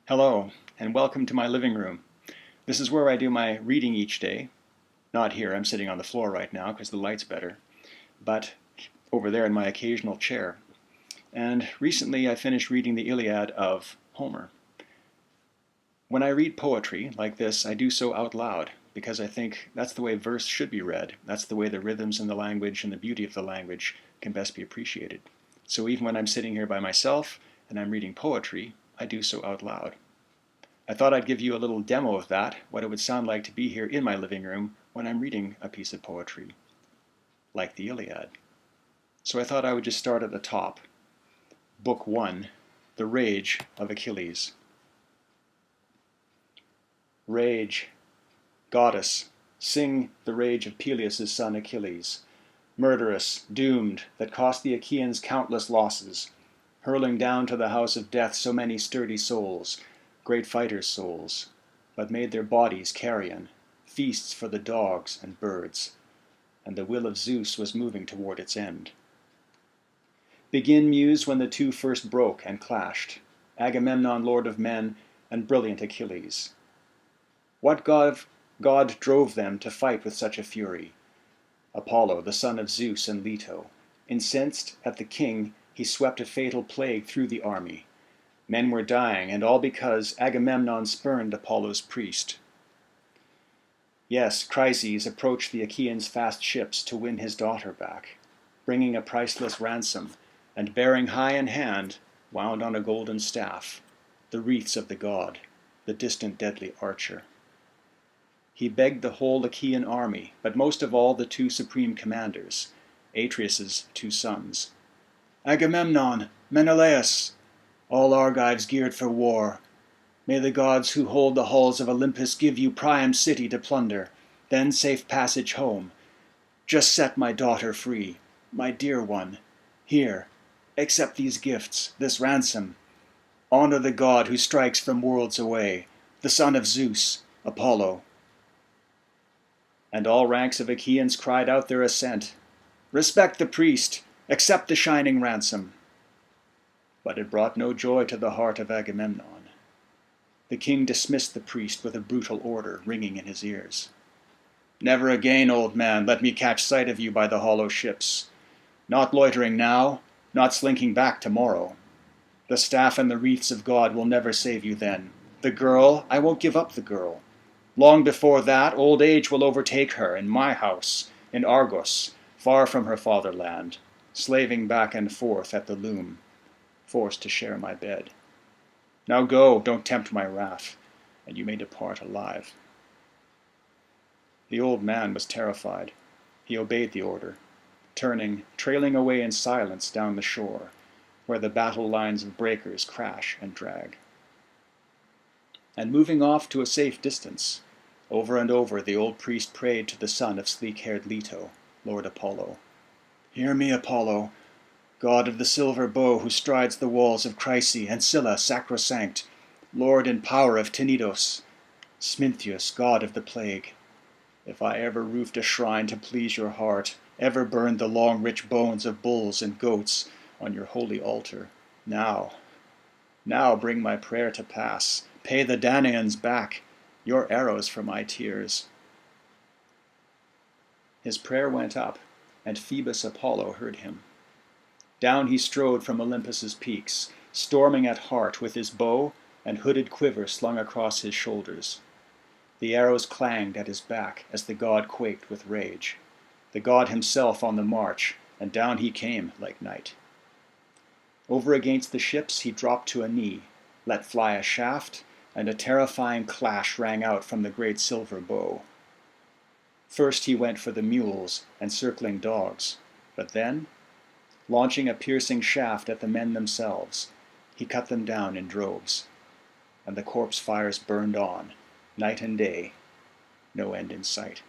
Hello, and welcome to my living room. This is where I do my reading each day. Not here, I'm sitting on the floor right now because the light's better, but over there in my occasional chair. And recently I finished reading the Iliad of Homer. When I read poetry like this, I do so out loud because I think that's the way verse should be read. That's the way the rhythms in the language and the beauty of the language can best be appreciated. So even when I'm sitting here by myself and I'm reading poetry, I do so out loud. I thought I'd give you a little demo of that, what it would sound like to be here in my living room when I'm reading a piece of poetry, like the Iliad. So I thought I would just start at the top. Book 1, The Rage of Achilles. Rage, goddess, sing the rage of Peleus' son Achilles, murderous, doomed, that cost the Achaeans countless losses, hurling down to the house of death so many sturdy souls, great fighters' souls, but made their bodies carrion, feasts for the dogs and birds, and the will of Zeus was moving toward its end. Begin muse when the two first broke and clashed, Agamemnon, lord of men, and brilliant Achilles. What god drove them to fight with such a fury? Apollo, the son of Zeus and Leto. Incensed at the king, he swept a fatal plague through the army. Men were dying, and all because Agamemnon spurned Apollo's priest. Yes, Chryses approached the Achaeans' fast ships to win his daughter back, bringing a priceless ransom, and bearing high in hand, wound on a golden staff, the wreaths of the god, the distant deadly archer. He begged the whole Achaean army, but most of all the two supreme commanders, Atreus' two sons. Agamemnon, Menelaus, all Argives geared for war. May the gods who hold the halls of Olympus give you Priam's city to plunder, then safe passage home. Just set my daughter free, my dear one. Here, accept these gifts, this ransom. Honor the god who strikes from worlds away, the son of Zeus, Apollo. And all ranks of Achaeans cried out their assent. Respect the priest, accept the shining ransom. But it brought no joy to the heart of Agamemnon. The king dismissed the priest with a brutal order ringing in his ears. Never again, old man, let me catch sight of you by the hollow ships. Not loitering now, not slinking back tomorrow. The staff and the wreaths of God will never save you then. The girl, I won't give up the girl. Long before that, old age will overtake her in my house, in Argos, far from her fatherland, slaving back and forth at the loom, forced to share my bed. Now go, don't tempt my wrath, and you may depart alive. The old man was terrified. He obeyed the order, turning, trailing away in silence down the shore, where the battle lines of breakers crash and drag. And moving off to a safe distance, over and over the old priest prayed to the son of sleek-haired Leto, Lord Apollo. Hear me, Apollo, god of the silver bow who strides the walls of Chryse and Scylla sacrosanct, lord in power of Tenedos, Smintheus, god of the plague. If I ever roofed a shrine to please your heart, ever burned the long rich bones of bulls and goats on your holy altar, now bring my prayer to pass. Pay the Danaans back, your arrows for my tears. His prayer went up, and Phoebus Apollo heard him. Down he strode from Olympus's peaks, storming at heart with his bow and hooded quiver slung across his shoulders. The arrows clanged at his back as the god quaked with rage, the god himself on the march, and down he came like night. Over against the ships he dropped to a knee, let fly a shaft, and a terrifying clash rang out from the great silver bow. First he went for the mules and circling dogs, but then, launching a piercing shaft at the men themselves, he cut them down in droves, and the corpse fires burned on, night and day, no end in sight.